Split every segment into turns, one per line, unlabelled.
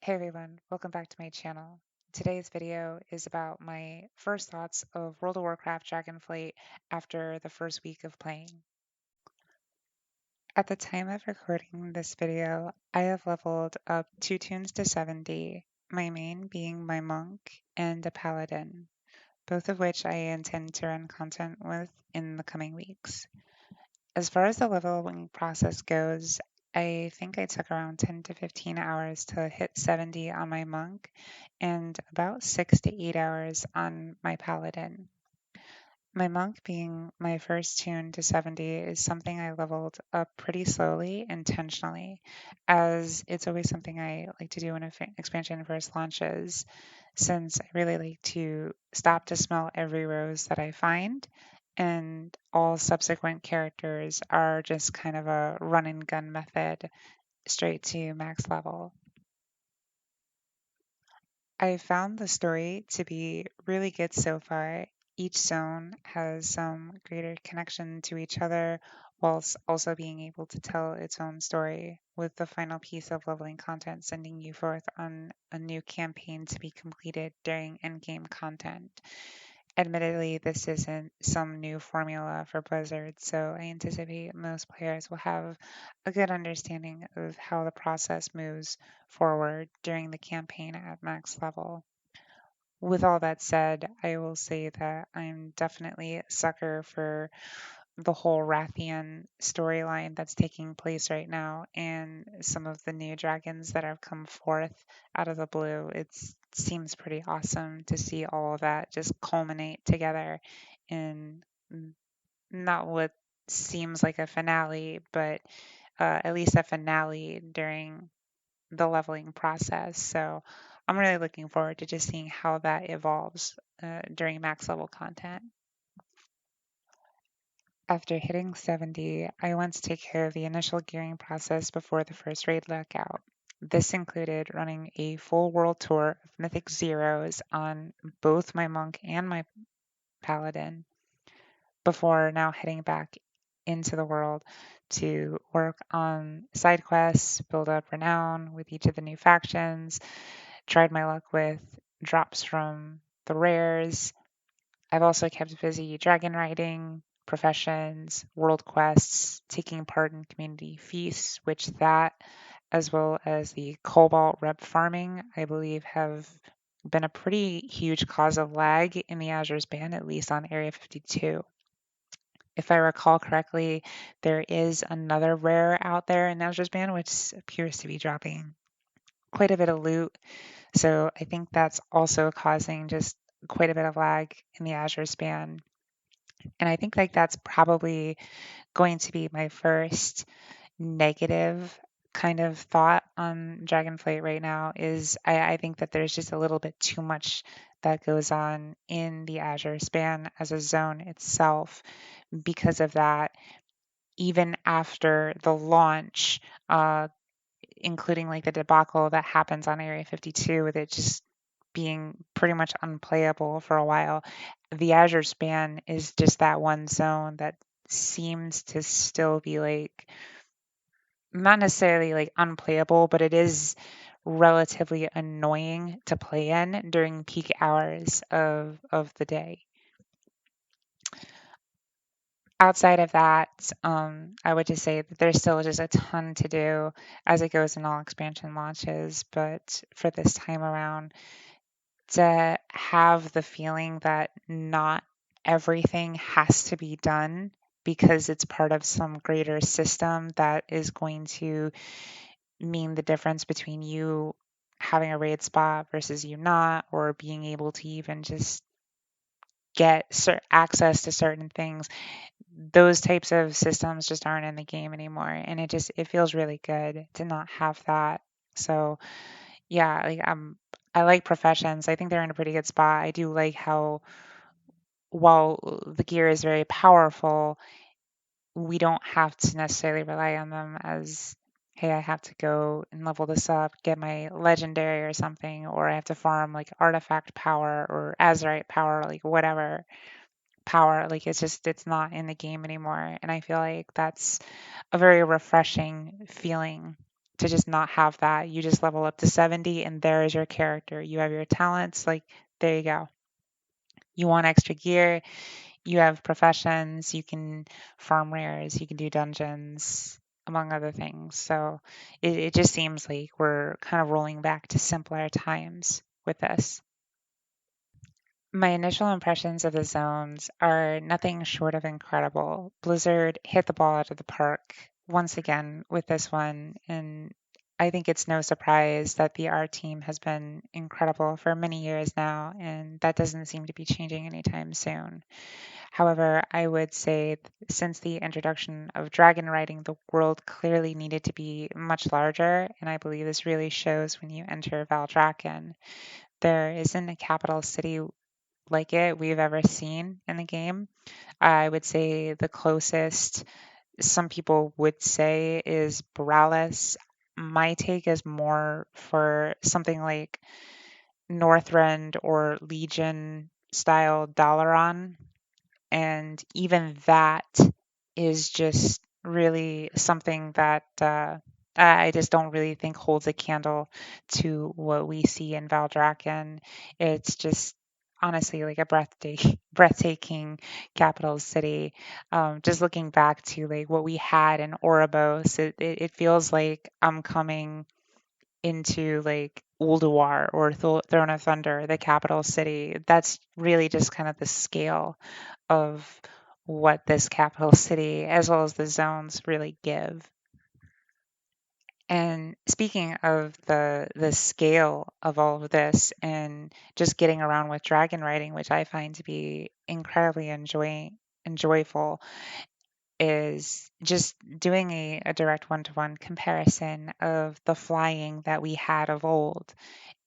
Hey everyone, welcome back to my channel. Today's video is about my first thoughts of World of Warcraft Dragonflight after the first week of playing. At the time of recording this video, I have leveled up 2 toons to 70, my main being my monk and a paladin, both of which I intend to run content with in the coming weeks. As far as the leveling process goes, I think I took around 10 to 15 hours to hit 70 on my monk and about 6 to 8 hours on my paladin. My monk being my first toon to 70 is something I leveled up pretty slowly intentionally, as it's always something I like to do when an expansion first launches, since I really like to stop to smell every rose that I find, and all subsequent characters are just kind of a run and gun method straight to max level. I found the story to be really good so far. Each zone has some greater connection to each other, whilst also being able to tell its own story, with the final piece of leveling content sending you forth on a new campaign to be completed during endgame content. Admittedly, this isn't some new formula for Blizzard, so I anticipate most players will have a good understanding of how the process moves forward during the campaign at max level. With all that said, I will say that I'm definitely a sucker for the whole Rathian storyline that's taking place right now and some of the new dragons that have come forth out of the blue. It seems pretty awesome to see all of that just culminate together in not what seems like a finale, but at least a finale during the leveling process. So I'm really looking forward to just seeing how that evolves during max level content. After hitting 70, I went to take care of the initial gearing process before the first raid lookout. This included running a full world tour of Mythic Zeros on both my monk and my paladin before now heading back into the world to work on side quests, build up renown with each of the new factions, tried my luck with drops from the rares. I've also kept busy dragon riding, professions, world quests, taking part in community feasts, which that, as well as the cobalt rep farming, I believe have been a pretty huge cause of lag in the Azure's ban, at least on Area 52. If I recall correctly, there is another rare out there in Azure's ban, which appears to be dropping quite a bit of loot. So I think that's also causing just quite a bit of lag in the Azure span. And I think like that's probably going to be my first negative kind of thought on Dragonflight right now is I think that there's just a little bit too much that goes on in the Azure span as a zone itself. Because of that, even after the launch, including like the debacle that happens on Area 52 with it just being pretty much unplayable for a while. The Azure span is just that one zone that seems to still be like not necessarily like unplayable, but it is relatively annoying to play in during peak hours of the day. Outside of that, I would just say that there's still just a ton to do as it goes in all expansion launches. But for this time around, to have the feeling that not everything has to be done because it's part of some greater system that is going to mean the difference between you having a raid spot versus you not, or being able to even just get access to certain things. Those types of systems just aren't in the game anymore, and it feels really good to not have that. So yeah, I like professions. I think they're in a pretty good spot. I do like how while the gear is very powerful, we don't have to necessarily rely on them as, hey, I have to go and level this up, get my legendary or something, or I have to farm like artifact power or azurite power, like whatever power. Like it's not in the game anymore. And I feel like that's a very refreshing feeling to just not have that. You just level up to 70 and there is your character. You have your talents, like there you go. You want extra gear, you have professions, you can farm rares, you can do dungeons, among other things. So it just seems like we're kind of rolling back to simpler times with this. My initial impressions of the zones are nothing short of incredible. Blizzard hit the ball out of the park once again with this one, and I think it's no surprise that the art team has been incredible for many years now, and that doesn't seem to be changing anytime soon. However, I would say since the introduction of dragon riding, the world clearly needed to be much larger, and I believe this really shows when you enter Valdrakken. There isn't a capital city like it we've ever seen in the game. I would say the closest some people would say is Borales. My take is more for something like Northrend or Legion style Dalaran, and even that is just really something that I just don't really think holds a candle to what we see in Valdrakken. It's just honestly like a breathtaking capital city. Just looking back to like what we had in Oribos, it feels like I'm coming into like Ulduar or Throne of Thunder, the capital city. That's really just kind of the scale of what this capital city, as well as the zones, really give. And speaking of the scale of all of this, and just getting around with dragon riding, which I find to be incredibly enjoyable, is just doing a direct one-to-one comparison of the flying that we had of old.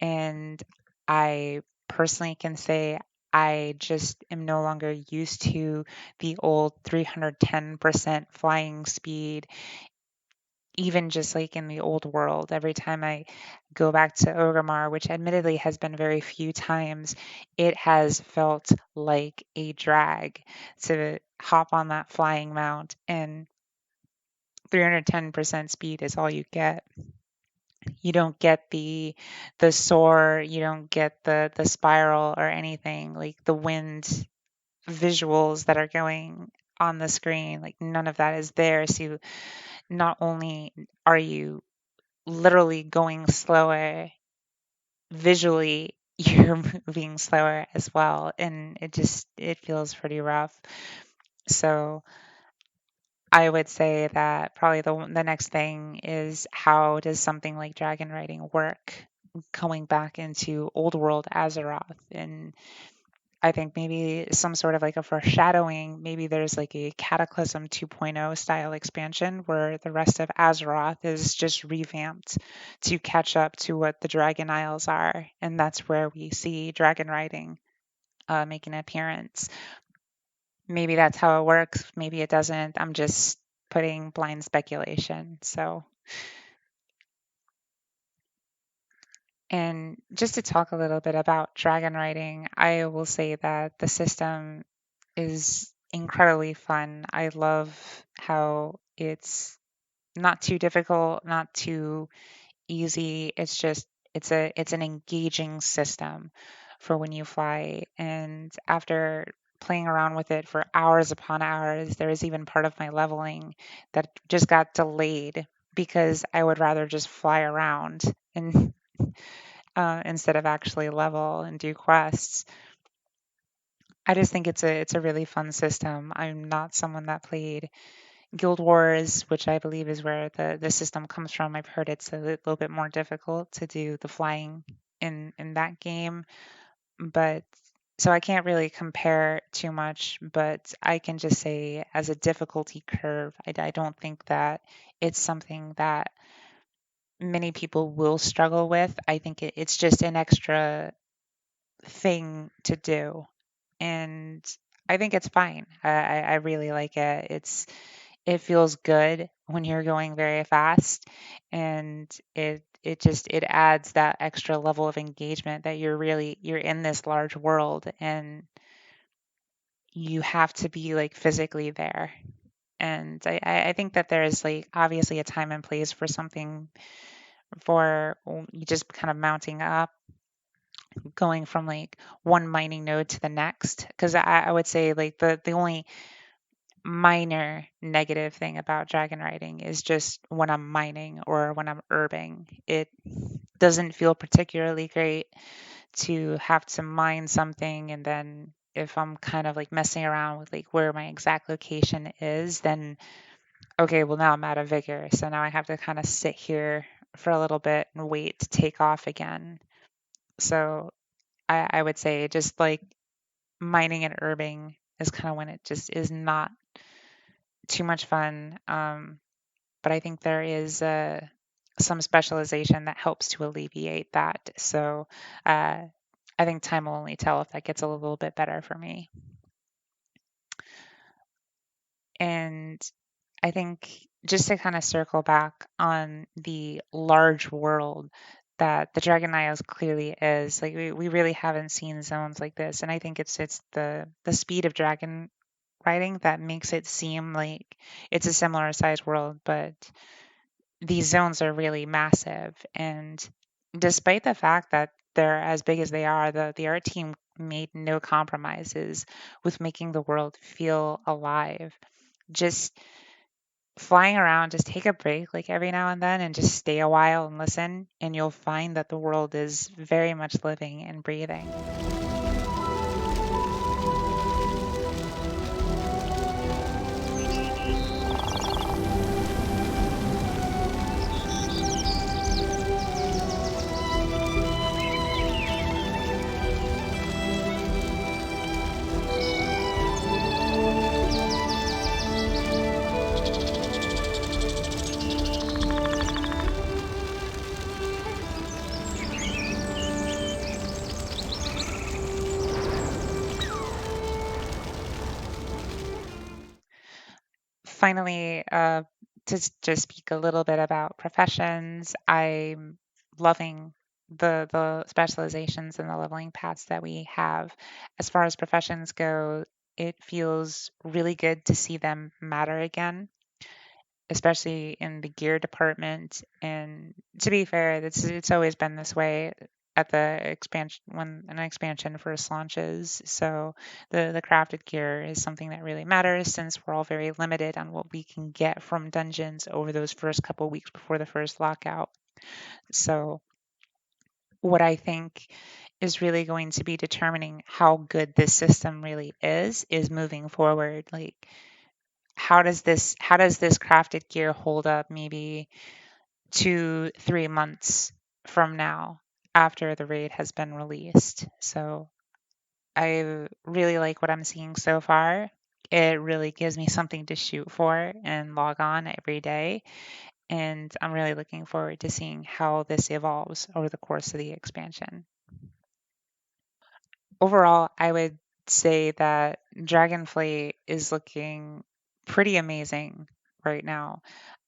And I personally can say I just am no longer used to the old 310% flying speed, even just like in the old world. Every time I go back to Orgrimmar, which admittedly has been very few times, it has felt like a drag to hop on that flying mount, and 310% speed is all you get. You don't get the soar, you don't get the spiral or anything like the wind visuals that are going on the screen. Like none of that is there. So not only are you literally going slower visually, you're moving slower as well, and it feels pretty rough. So I would say that probably the next thing is how does something like dragon riding work going back into old world Azeroth. And I think maybe some sort of like a foreshadowing, maybe there's like a Cataclysm 2.0 style expansion where the rest of Azeroth is just revamped to catch up to what the Dragon Isles are, and that's where we see dragon riding make an appearance. Maybe that's how it works. Maybe it doesn't. I'm just putting blind speculation. So, and just to talk a little bit about dragon riding, I will say that the system is incredibly fun. I love how it's not too difficult, not too easy. It's an engaging system for when you fly. And after playing around with it for hours upon hours, there was even part of my leveling that just got delayed because I would rather just fly around and instead of actually level and do quests. I just think it's a really fun system. I'm not someone that played Guild Wars, which I believe is where the system comes from. I've heard it's a little bit more difficult to do the flying in that game, but so I can't really compare too much, but I can just say as a difficulty curve, I don't think that it's something that many people will struggle with. I think it's just an extra thing to do, and I think it's fine. I really like it. It feels good when you're going very fast, and it adds that extra level of engagement that you're in this large world and you have to be like physically there. And I think that there is like obviously a time and place for something for you just kind of mounting up, going from like one mining node to the next. Because I would say like the only minor negative thing about dragon riding is just when I'm mining or when I'm herbing. It doesn't feel particularly great to have to mine something, and then if I'm kind of like messing around with like where my exact location is, then okay, well now I'm out of vigor. So now I have to kind of sit here for a little bit and wait to take off again. So I would say just like mining and herbing is kind of when it just is not too much fun. But I think there is some specialization that helps to alleviate that. So uh, I think time will only tell if that gets a little bit better for me. And I think just to kind of circle back on the large world that the Dragon Isles clearly is, like we really haven't seen zones like this. And I think it's the speed of dragon riding that makes it seem like it's a similar sized world, but these zones are really massive. And despite the fact that they're as big as they are, the art team made no compromises with making the world feel alive. Just flying around, just take a break like every now and then and just stay a while and listen, and you'll find that the world is very much living and breathing. Finally, just speak a little bit about professions, I'm loving the specializations and the leveling paths that we have. As far as professions go, it feels really good to see them matter again, especially in the gear department. And to be fair, it's always been this way at the expansion when an expansion first launches. So the crafted gear is something that really matters since we're all very limited on what we can get from dungeons over those first couple weeks before the first lockout. So what I think is really going to be determining how good this system really is moving forward. Like how does this crafted gear hold up maybe 2-3 months from now after the raid has been released. So I really like what I'm seeing so far. It really gives me something to shoot for and log on every day. And I'm really looking forward to seeing how this evolves over the course of the expansion. Overall, I would say that Dragonflight is looking pretty amazing right now.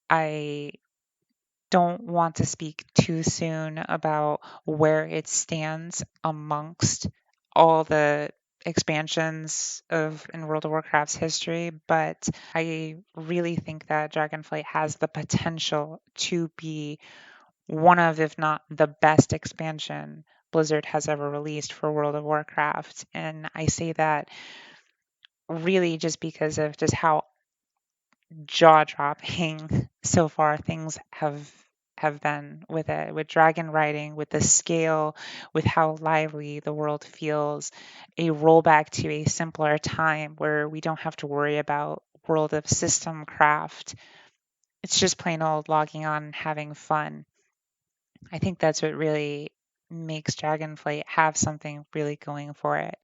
I don't want to speak too soon about where it stands amongst all the expansions of in World of Warcraft's history, but I really think that Dragonflight has the potential to be one of, if not the best expansion Blizzard has ever released for World of Warcraft. And I say that really just because of just how jaw-dropping so far things have been with it, with dragon riding, with the scale, with how lively the world feels, a rollback to a simpler time where we don't have to worry about world of system craft. It's just plain old logging on and having fun. I think that's what really makes Dragonflight have something really going for it.